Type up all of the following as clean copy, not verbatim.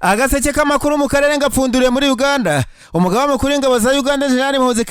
Agaseke k'amakuru mu karere ngapfunduriye muri Uganda. Umugaba mukuru w'ingabo za Uganda General Muhoozi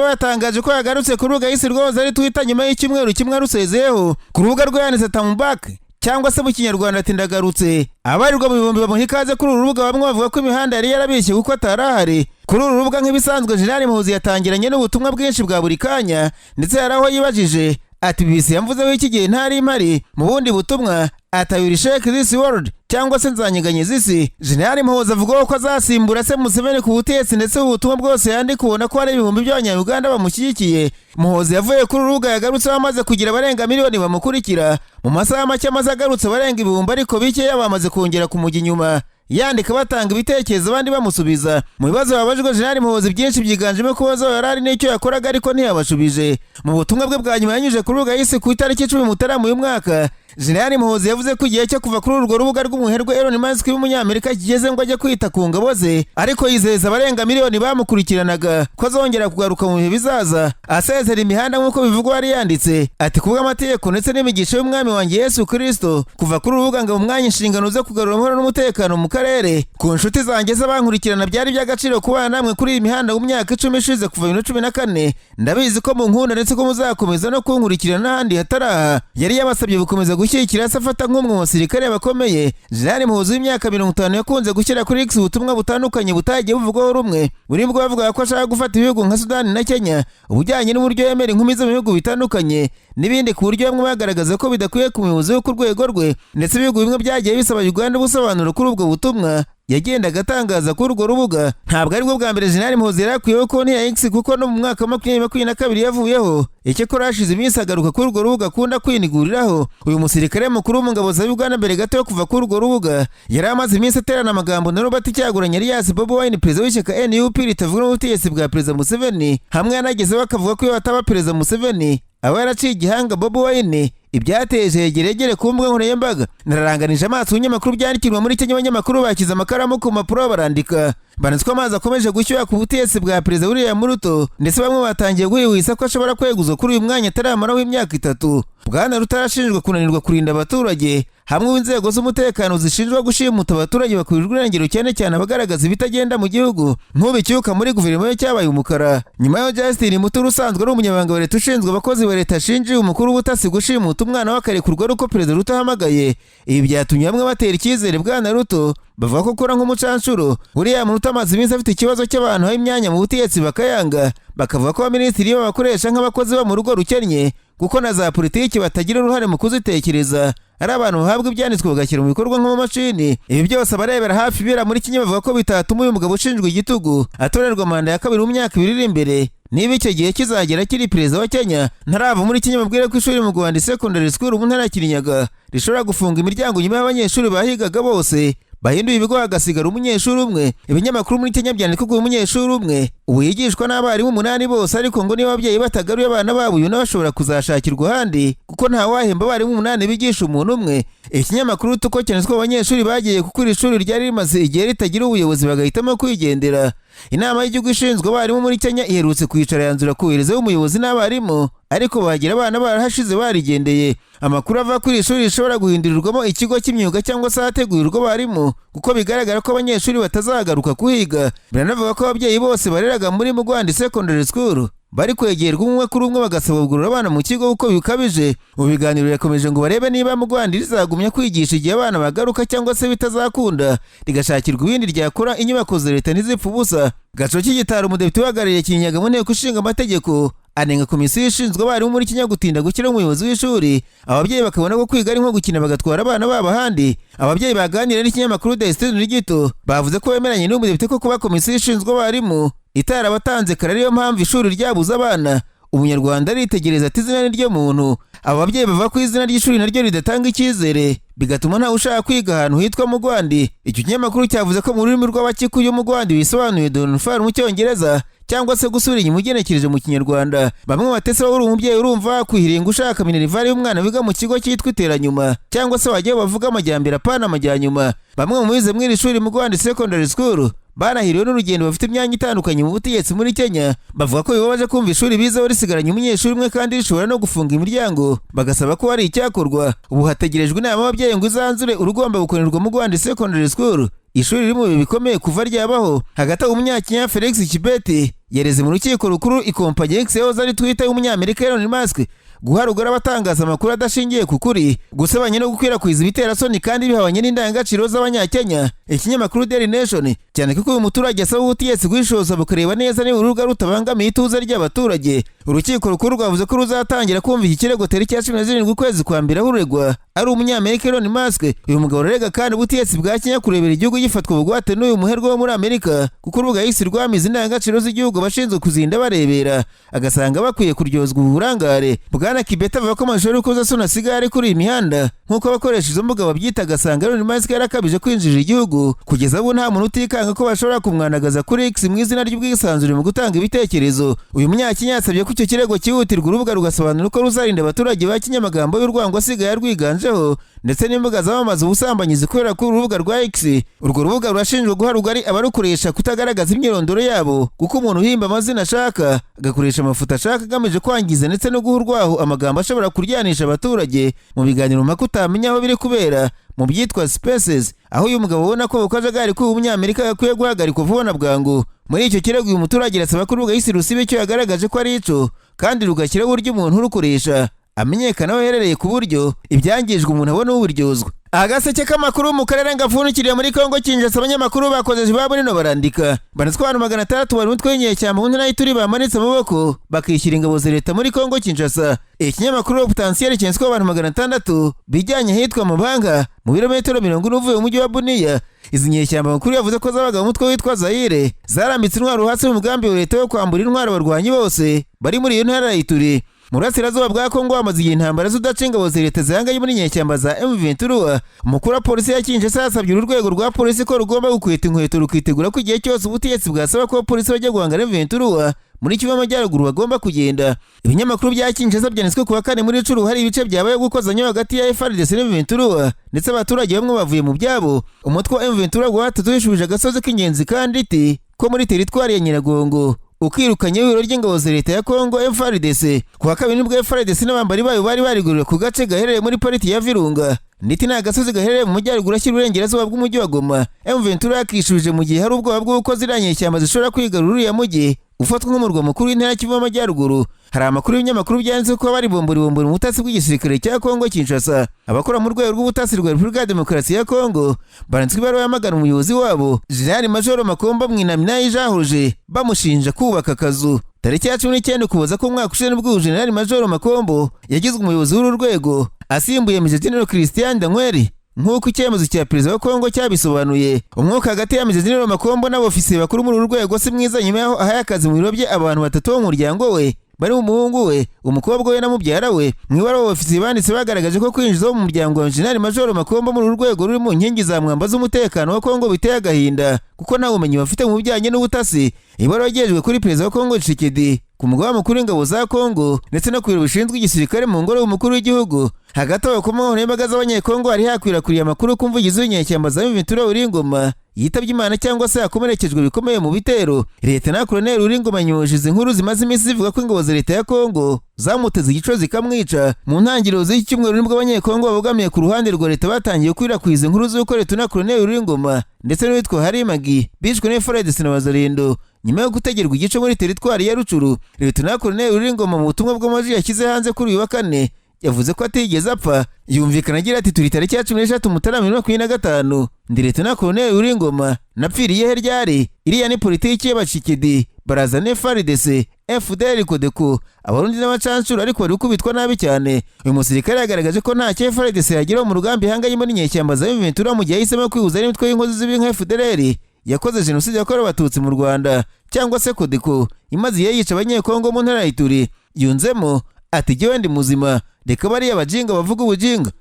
yatangaje ko yagarutse ku rubuga yise rwose ari Twitter nyuma y'icyumweru kimwe arusezeyeho. Ku rubuga rwe yanditse Tambak cyangwa se mu kinyarwanda ati ndagarutse. Abarirwa mu bihumbi bamuha ikaze kuri uru rubuga, bamwe bavuga ko imihanda yari yarabishye kuko atarahari. Kuri uru rubuga nk'ibisanzwe General Muhoozi yatangiranye n'ubutumwa bwinshi bwa buri kanya, ndetse yaraho yibajije ati BBC yamvuzeho iki gihe ntari impari. Mu bundi butumwa ati I will shake this world cyangwa se nzanyeganyeza isi. General Muhoozi avuga ko azasimbura se Museveni ku butegetsi, ndetse ubutumwa bwose yandika ubona ko hari ibihumbi by'abanyayuganda bamushyigikiye. Muhoozi yavuye kuri urubuga yagarutse bamaze kugira barenga miliyoni bamukurikira. Mu masaha make amaze agarutse barenga ibihumbi, ariko bikeya bamaze kongera kumujya inyuma, yandika batanga ibitekerezo abandi bamusubiza. Mu bibazo babajwe General Muhoozi byinshi byiganjemo kubazo yarari n'icyo yakoraga ariko ntiyabashubije. Mu butumwa bwe bwa nyuma yanyuje ku rubuga yise ku itariki 10 Mutarama uyu mwaka, General Muhoozi yavuze ko igihe cyo kuva kuri urwo rubuga rw'umuherwe Elon Musk w'umunyamerika kigeze ngo ajye kwita ku ngabo ze, ariko yizeza abarenga miliyoni bamukurikiranaga ko azongera kugaruka mu bihe bizaza asezera imihanda nk'uko bivugwa. Yari yanditse ati kubw'amategeko ndetse n'imigisha y'umwami wanjye Yesu Kristo, kuva kuri urubuga ngo mu mwanya inshingano zo kugarura amahoro n'umutekano mu karere. Ku nshuti zanjye z'abankurikirana byari by'agaciro kubana namwe kuri iyi mihanda mu myaka 10 ishize kuva 2014. Ndabizi ko munkunda ndetse ko muzakomeza no kunkurikirana n'ahandi hataraha. Yari yabasabye gukomeza gushyigikira se afata nk'umwe mu basirikare bakomeye. General Muhoozi w'imyaka 50 yakunze gushyira kuri X ubutumwa butandukanye butagiye buvugwaho rumwe, burimo bavuga ko ashaka gufata ibihugu nka Sudani na Kenya, ubujyanye n'uburyo yemera inkumi zo mu bihugu bitandukanye n'ibindi, ku buryo bamwe bagaragaza ko bidakwiye ku muyobozi wo ku rwego rwe, ndetse ibihugu bimwe byagiye bisaba Uganda ubusobanuro kuri ubwo butumwa yagendaga atangaza kuri urwo rubuga. Ntabwo ari bwo bwa mbere General Muhoozi yarakwiyeho konti ya X, kuko no mu mwaka wa 2022 yavuyeho. Icyakora hashize iminsi agaruka kuri urwo rubuga akunda kwiniguriraho. Uyu musirikare mukuru mu ngabo za Uganda mbere gato yo kuva kuri urwo rubuga yari amaze iminsi aterana amagambo na Robert Kyagulanyi Elias Bobi Wine, perezida w'ishyaka NUP ritavuga n'ubutegetsi bwa perezida Museveni, hamwe yanagezeho akavuga ko iyo ataba perezida Museveni aba yaraciye igihanga Bobi Wine. Ibyateje geregere ku mbuga nkoranyambaga. Nararanganije amaso y'inyamakuru byandikirwa muri Kenya. Abanyamakuru bakiza amakaramu ku mpapuro barandika banitswe amazi akomeje gushyuha ku butegetsi bwa perezida William Ruto, ndetse bamwe batangiye guhwihwisa ko ashobora kweguzwa kuri uyu mwanya ataramaraho imyaka 3. Bwana Ruto arashinjwa kunanirwa kurinda abaturage, hamwe inzego z'umutekano zishinjwa gushimuta abaturage bakurirwa irengero, cyane cyane abagaragaza ibitagenda mu gihugu nk'ubicyuka muri guverinoma cyabaye umukara. Nyuma yo Justin Muturi usanzwe ari umunyamabanga wa leta ushinzwe abakozi ba leta ashinjiye umukuru w'ubutasi gushimuta umwana w'akarekurwa ruko perezida Ruto ahamagaye. Ibi byatumye bamwe batera icyizere Bwana Ruto, bavuga ko kora nk'umucanshuro. William Ruto amaze iminsi afite ikibazo cy'abantu aho imyanya mu butegetsi bakayanga, bakavuga ko abaminisitiri babakoresha nk'abakozi bo mu rugo rukennye, kuko na za politiki batagira uruhare mu kuzitekereza, ari abantu bahabwa ibyanditswe bagashyira mu bikorwa nk'amamashini. Ibi byose abarebera hafi ibera muri Kenya bavuga ko bitatuma uyu mugabo ushinjwa igitugu atorerwa manda ya 2 mu myaka 2 iri imbere. Niba icyo gihe kizagera kiri perezida wa Kenya ntarava muri Kenya, mubwire ko ishuri mu Rwanda secondary school ubu ntarakirinyaga rishobora gufunga imiryango nyuma y'abanyeshuri bahigaga bose bahinduye ibigo hagasigara umunyeshuri umwe. Ibinyamakuru muri Kenya byandika ko uyu munyeshuri umwe ubu yigishwa n'abarimu 8 bose, ariko ngo niba ababyeyi batagaruye abana babo uyu nawe bashobora kuzashakirwa ahandi, kuko nta wahemba abarimu 8 bigisha umuntu umwe. Ikinyamakuru tuko cyanditswe abanyeshuri bagiye kukuri ishuri ryari rimaze igihe ritagira ubuyobozi bagahitamo kwigendera. Inama y'igihugu ishinzwe abarimu muri Kenya iherutse kwicara yanzura koherezaho umuyobozi n'abarimu, ariko bagira abana barahashize barigendeye. Amakuru ava kuri ishuri rishobora guhindurirwamo ikigo cy'imyuga cyangwa se hategurirwa abarimu, kuko bigaragara ko abanyeshuri batazagaruka kuhiga. Biranavuga ko ababyeyi bose bareraga muri Muhoozi secondary school bari kwegerwa umwe kuri umwe bagasaba kugurura abana mu kigo uko bikabije. Mu biganiro yakomeje ngo barebe niba Muhoozi rizagumya kwigisha igihe abana bagaruka, cyangwa se bitazakunda rigashakirwa ibindi ryakora inyubako za leta ntizipfa ubusa. Gacoki Gitaro, umudepite uhagarariye Kinyaga mu nteko ishinga amategeko, anenga komisiyo ishinzwe abarimu muri Kenya gutinda gushyiraho umuyobozi w'ishuri. Ababyeyi bakabona ko kwiga ari nko gukina bagatwara abana babo ahandi. Ababyeyi baganira n'ikinyamakuru The Standard gito bavuze ko bemeranye n'umudepite ko kuba komisiyo ishinzwe abarimu itarabatanze kare ariyo mpamvu ishuri ryabuze abana. Umunyarwanda aritegereza ati izina ni ryo muntu. Aba babyeyi bavuga ko izina ry'ishuri naryo ridatanga icyizere, bigatuma ntawe ushaka kwiga ahantu hitwa Muhoozi. Icyo kinyamakuru cyavuze ko mu rurimi rw'abakikuyu Muhoozi bisobanuye Donfar mu Cyongereza, cyangwa se gusubira inyuma ugenekereje mu Kinyarwanda. Bamwe batese uri umubyeyi urumva kwihiringa ushaka minerivare y'umwana wiga mu kigo cyitwa Iteranyuma, cyangwa se wajya bavuga amajyambere apana amajyanyuma. Bamwe mu bize mw'iri shuri Muhoozi secondary school banahiriwe n'urugendo bafite imyanya itandukanye mu butegetsi muri Kenya. Bavuga ko bibabaje kumva ishuri bizaho risigaranye umunyeshuri umwe kandi rishobora no gufunga imiryango, bagasaba ko hari icyakorwa. Ubu hategerejwe inama y'ababyeyi ngo izanzure urugomba gukorerwa mu Rwanda Secondary School, ishuri riri mu bihe bikomeye kuva ryabaho. Hagati aho umunyakenya Felix Kibeti yareze mu rukiko rukuru ikompanyi X yahoze ari Twitter y'umunyamerika Elon Musk guharugura abatangaza amakuru adashingiye ku kuri, gusebanya no gukwirakwiza ibiterasoni kandi bihabanye n'indangagaciro z'abanyakenya. Ikinyamakuru Daily Nation cyane ko uyu muturage asaba ubutegetsi guhishoza bukareba neza niba urubuga rutabangamiye ituze ry'abaturage. Urukiko rukuru rwavuze ko ruzatangira kumva iki kirego tariki ya 17 ukwezi kwa mbere, aho uregwa ari umunyamerika Elon Musk. Uyu mugabo urega kandi ubutegetsi bwa Kenya kurebera igihugu gifatwa bugwate n'uyu muherwe wo muri Amerika, kuko urubuga yise rwamize indangagaciro z'igihugu bashinzwe kuzinda barebera, agasanga bakwiye kuryozwa uburangare. Bwana Kibeti avuga ko amashuri y'urukozasoni asigaye ari kuri imihanda nk'uko abakoresha izo mbuga babyita, agasanga Elon Musk yarakabije kwinjira igihugu. Kugeza ubu nta muntu utikanga ko bashobora kumwanagaza kuri X mu izina ry'ubwisanzure mu gutanga ibitekerezo. Uyu munyakenya yasabye ko icyo kirego cyihutirwa urubuga rugasobanura uko ruzarinda abaturage ba Kenya amagambo y'urwango asigaye rwiganjeho, ndetse n'imbuga zamamaza ubusambanyi zikorera kuri urubuga rwa X. Urwo rubuga rurashinjwa guha rugari abarukoresha kutagaragaza imyirondoro yabo, kuko umuntu uhimba amazina ashaka agakoresha amafoto ashaka agamije kwangiza ndetse no guha urwaho amagambo ashobora kuryanisha abaturage mu biganiro mpaka utamenya aho biri kubera mu byitwa spaces. Aho uyu mugabo ubona ko bukajagari ko umunyamerika yakwiye guhagarikwa vuba na bwangu. Muri icyo kirego uyu muturage arasaba ko urubuga yise rusibe icyo yagaragaje ko ari ico, kandi rugashyira uburyo umuntu urukoresha amenyekana aho herereye ku buryo ibyangijwe umuntu abona uburyozwa. Agaseke k'amakuru mu karere ngapfunikiriye muri Kongo Kinshasa, abanyamakuru bakoze babo nino barandika banatwa abantu 600 bari mutwe y'inyeshyamba mu ntara y'Ituri bamanitse amaboko bakishyira ingabo za leta muri Kongo Kinshasa. Ikinyamakuru Potentiel cyenswe abantu 600 bijyanye hitwa mu Banga mu birometero 40 uvuye mu mujyi wa Bunia. Izi nyeshyamba makuru yavuze ko zabaga mu mutwe witwa Zaire zarambitse intwaro hasi mu mugambi wa leta wo kwambura intwaro abarwanyi bose bari muri iyo ntara y'Ituri. Murasirazuba bwa Kongo hamaze igihe intambara z'udaca ingabo za leta zihanganye muri nyeshyamba za M23. Umukuru wa polisi ya Kinshasa yasabye urwego rwa polisi ko rugomba gukwita inkweto rukitegura ko igihe cyose ubutegetsi bwasaba ko polisi bajya guhangana M23 muri Kivu y'Amajyaruguru bagomba kugenda. Ibinyamakuru bya Kinshasa byanditswe ku wa kane muri Curu hari ibice byabaye gukozanya hagati ya FARDC na M23, ndetse abaturage bamwe bavuye mu byabo. Umutwe wa M23 gwatatushubije agasozi k'ingenzi kandi iti ko muri teritwari ya Nyiragongo ukirukanye w'ibiro ry'ingabo za leta ya Kongo FARDC. Ku wa kabiri nibwo FARDC n'abambari bayo bari barigurira ku gace gaherereye muri pariti ya Virunga, ndetse n'agasozi gaherereye mu majyaruguru ashyira uburengerazuba bw'umujyi wa Goma. M23 yakishubije mu gihe hari ubwoba bw'uko ziranye ishyamba zishobora kwigarurira uriya mujyi ufatwa nk'umurwa mukuru w'intara Kivu y'Amajyaruguru. Hari amakuru y'ibinyamakuru byanditse ko bari bombori mu butasi bw'igisirikare cya Kongo Kinshasa. Abakora mu rwego rw'ubutasi rwa Repubulika ya Demokarasi ya Kongo baranditswe ibaruwa yamagana umuyobozi wabo General Major Makomba Mwinamina yijahuje bamushinja kubaka akazu. Tariki ya 19 Ukuboza ko umwaka ushize nibwo General Major Makombo yagizwe umuyobozi w'uru rwego asimbuye Major General Christian Dankweri nk'uko icyemezo cya perezida wa Kongo cyabisobanuye. Umwuka hagati ya Major General Makombo n'abofisiye bakuru muri uru rwego si mwiza nyuma yaho ahaye akazi mu biro bye abantu 3 bo mu muryango we bari umuhungu we, umukobwa we na mubyara we. Mwibara abofisiye banditse bagaragaje ko kwinjiza mu muryango wa General Major Makombo muri uru rwego ruri mu nkingi za mwamba z'umutekano wa Kongo biteye agahinda, kuko nta bumenyi bafite mu bijyanye n'ubutasi. Ibara yagejejwe kuri perezida wa Kongo Tshisekedi, ku mugaba mukuru w'ingabo za Kongo, ndetse no ku biro bishinzwe igisirikare mu ngoro y'umukuru w'igihugu. Hagati aho ku mwono y'imbaga z'abanyekongo hari hakwirakwiriye amakuru ko umuvugizi w'inyeshyamba za M23 Uringoma yitabye Imana cyangwa se yakomerekejwe bikomeye mu bitero. Leta Colonel Uringoma nyujije inkuru zimaze iminsi zivuga ko ingabo za leta ya Kongo zamuteze igico zikamwica. Mu ntangiriro z'iki cyumweru nibwo abanyekongo babogamiye ku ruhande rwa leta batangiye kwirakwiriza inkuru z'uko Leta Colonel Uringoma ndetse n'uwitwa Harimagi bishwe n'FARDC na Wazalendo nyuma yo gutegerwa igico muri teritwari ya Rucuru. Leta Colonel Uringoma mu butumwa bw'amajwi yashyize hanze kuri uyu wa kane yavuze ko atigeze apfa. Yumvikana agira ati turi tariki ya 13 Mutarama 2025 ndi Leta Colonel Uringoma napfiriye he ryari? Iriya ni politiki y'abashikidi barazana FARDC FDL Kodeko abarundi n'abacancuro ariko bari kubitwa nabi cyane. Uyu musirikare yagaragaje ko nta cyo FARDC yagira mu rugambi hanganye muri nyeshyamba za M23 mu gihe yahisemo kwihuza n'imitwe y'inkozi z'ibinka FDL yakoze jenoside yakorewe abatutsi mu Rwanda cyangwa se Kodeko imaze yica abanyekongo mu ntara y'Ituri. Yunzemo ati jyewe ndi muzima, reka bari abajinga bavuga ubujinga.